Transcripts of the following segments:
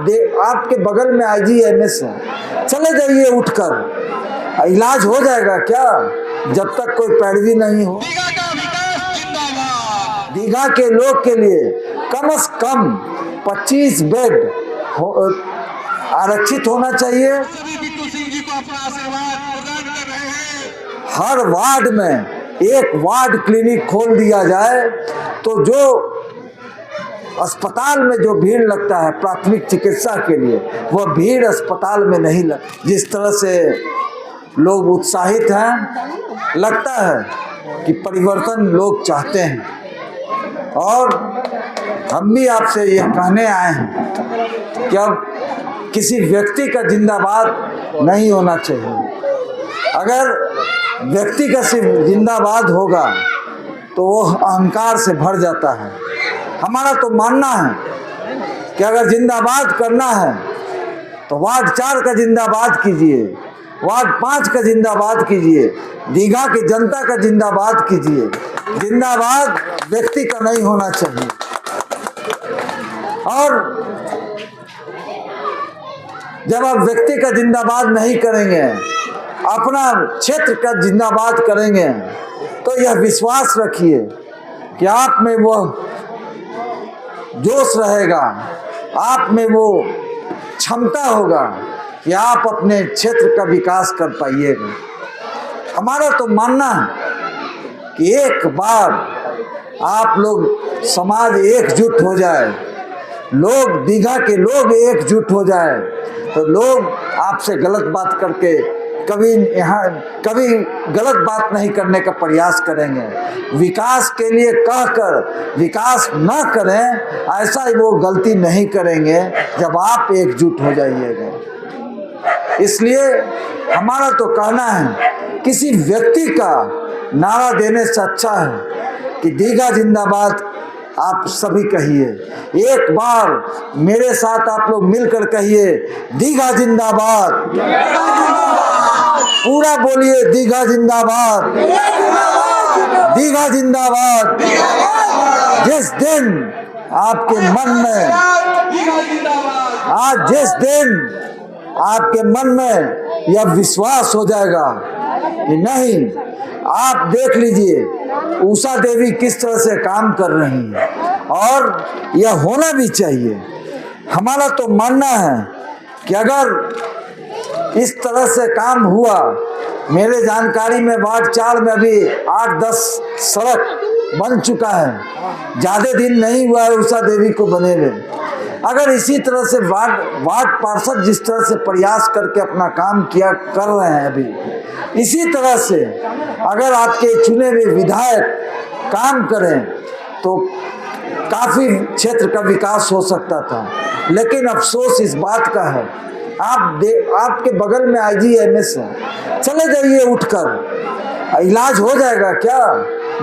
आपके बगल में IGMS है, चले जाइए उठकर, इलाज हो जाएगा क्या जब तक कोई पैरवी नहीं हो। दीघा के लोग के लिए कम से कम 25 बेड आरक्षित होना चाहिए। हर वार्ड में एक वार्ड क्लिनिक खोल दिया जाए तो जो अस्पताल में जो भीड़ लगता है प्राथमिक चिकित्सा के लिए, वह भीड़ अस्पताल में नहीं लग। जिस तरह से लोग उत्साहित हैं, लगता है कि परिवर्तन लोग चाहते हैं। और हम भी आपसे यह कहने आए हैं कि अब किसी व्यक्ति का जिंदाबाद नहीं होना चाहिए। अगर व्यक्ति का सिर्फ जिंदाबाद होगा तो वो अहंकार से भर जाता है। हमारा तो मानना है कि अगर जिंदाबाद करना है तो वार्ड 4 का जिंदाबाद कीजिए, वार्ड 5 का जिंदाबाद कीजिए, दीघा की जनता का जिंदाबाद कीजिए। जिंदाबाद व्यक्ति का नहीं होना चाहिए। और जब आप व्यक्ति का जिंदाबाद नहीं करेंगे, अपना क्षेत्र का जिंदाबाद करेंगे, तो यह विश्वास रखिए कि आप में वो जोश रहेगा, आप में वो क्षमता होगा कि आप अपने क्षेत्र का विकास कर पाइएगा। हमारा तो मानना है कि एक बार आप लोग समाज एकजुट हो जाए, लोग दीघा के लोग एकजुट हो जाए, तो लोग आपसे गलत बात करके कभी गलत बात नहीं करने का प्रयास करेंगे। विकास के लिए कहकर विकास न करें, ऐसा वो गलती नहीं करेंगे जब आप एकजुट हो जाइएगा। इसलिए हमारा तो कहना है, किसी व्यक्ति का नारा देने से अच्छा है कि दीघा जिंदाबाद आप सभी कहिए। एक बार मेरे साथ आप लोग मिलकर कहिए, दीघा जिंदाबाद। पूरा बोलिए, दीघा जिंदाबाद, दीघा जिंदाबाद। जिस दिन आपके मन में जिस दिन आपके मन में यह विश्वास हो जाएगा कि नहीं, आप देख लीजिए उषा देवी किस तरह से काम कर रही है, और यह होना भी चाहिए। हमारा तो मानना है कि अगर इस तरह से काम हुआ, मेरे जानकारी में वार्ड 4 में अभी 8-10 सड़क बन चुका है, ज़्यादा दिन नहीं हुआ है उषा देवी को बने हुए। अगर इसी तरह से वार्ड पार्षद जिस तरह से प्रयास करके अपना काम कर रहे हैं अभी, इसी तरह से अगर आपके चुने हुए विधायक काम करें तो काफ़ी क्षेत्र का विकास हो सकता था। लेकिन अफसोस इस बात का है, आपके बगल में IGMS है, चले जाइए उठकर, इलाज हो जाएगा क्या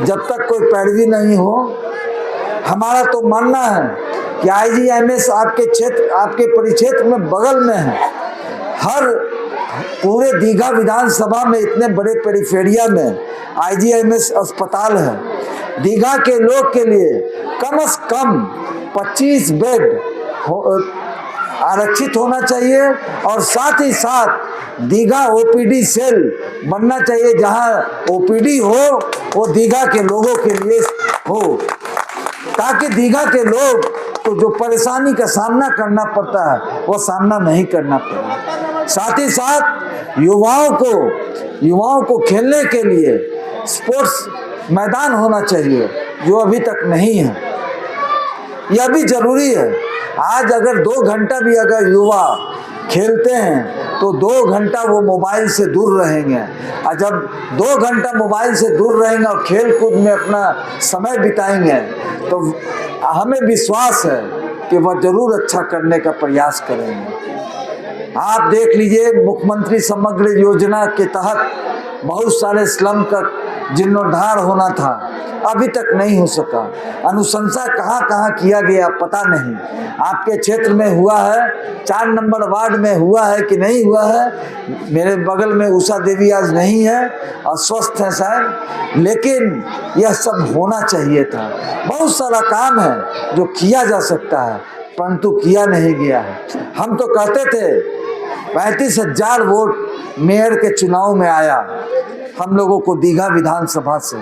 जब तक कोई पैरवी नहीं हो। हमारा तो मानना है कि IGMS आपके परिक्षेत्र में बगल में है। हर पूरे दीघा विधानसभा में इतने बड़े पेरिफेरिया में IGMS अस्पताल है। दीघा के लोग के लिए कम से कम 25 बेड आरक्षित होना चाहिए, और साथ ही साथ दीघा OPD सेल बनना चाहिए, जहां OPD हो वो दीघा के लोगों के लिए हो, ताकि दीघा के लोग तो जो परेशानी का सामना करना पड़ता है वो सामना नहीं करना पड़े। साथ ही साथ युवाओं को खेलने के लिए स्पोर्ट्स मैदान होना चाहिए, जो अभी तक नहीं है। यह भी जरूरी है। आज अगर 2 घंटा भी अगर युवा खेलते हैं तो 2 घंटा वो मोबाइल से दूर रहेंगे, और जब 2 घंटा मोबाइल से दूर रहेंगे और खेल कूद में अपना समय बिताएंगे, तो हमें विश्वास है कि वह जरूर अच्छा करने का प्रयास करेंगे। आप देख लीजिए, मुख्यमंत्री समग्र योजना के तहत बहुत सारे स्लम का जीर्णोद्धार होना था, अभी तक नहीं हो सका। अनुशंसा कहाँ किया गया पता नहीं। आपके क्षेत्र में हुआ है, 4 नंबर वार्ड में हुआ है कि नहीं हुआ है। मेरे बगल में उषा देवी आज नहीं है और स्वस्थ है शायद, लेकिन यह सब होना चाहिए था। बहुत सारा काम है जो किया जा सकता है। परंतु किया नहीं गया है। हम तो कहते थे 35,000 वोट मेयर के चुनाव में आया हम लोगों को दीघा विधानसभा से।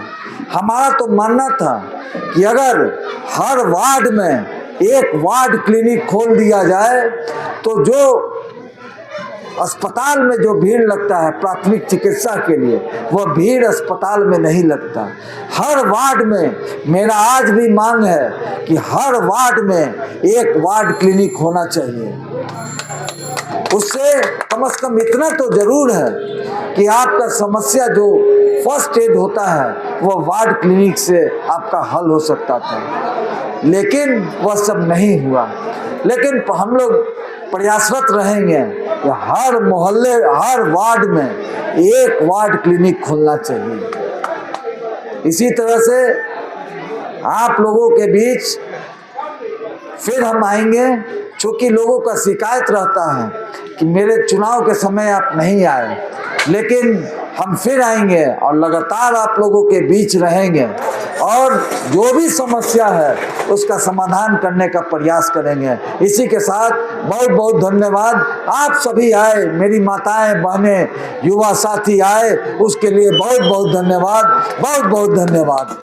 हमारा तो मानना था कि अगर हर वार्ड में एक वार्ड क्लिनिक खोल दिया जाए तो जो अस्पताल में जो भीड़ लगता है प्राथमिक चिकित्सा के लिए, वह भीड़ अस्पताल में नहीं लगता। हर वार्ड में मेरा आज भी मांग है कि हर वार्ड में एक वार्ड क्लिनिक होना चाहिए। उससे कम से कम इतना तो जरूर है कि आपका समस्या जो फर्स्ट एड होता है वह वार्ड क्लिनिक से आपका हल हो सकता था, लेकिन वह सब नहीं हुआ। लेकिन हम लोग प्रयासरत रहेंगे कि हर मोहल्ले हर वार्ड में एक वार्ड क्लिनिक खोलना चाहिए। इसी तरह से आप लोगों के बीच फिर हम आएंगे, चूंकि लोगों का शिकायत रहता है कि मेरे चुनाव के समय आप नहीं आए, लेकिन हम फिर आएंगे और लगातार आप लोगों के बीच रहेंगे और जो भी समस्या है उसका समाधान करने का प्रयास करेंगे। इसी के साथ बहुत बहुत धन्यवाद। आप सभी आए, मेरी माताएं बहनें युवा साथी आए, उसके लिए बहुत बहुत धन्यवाद, बहुत बहुत धन्यवाद।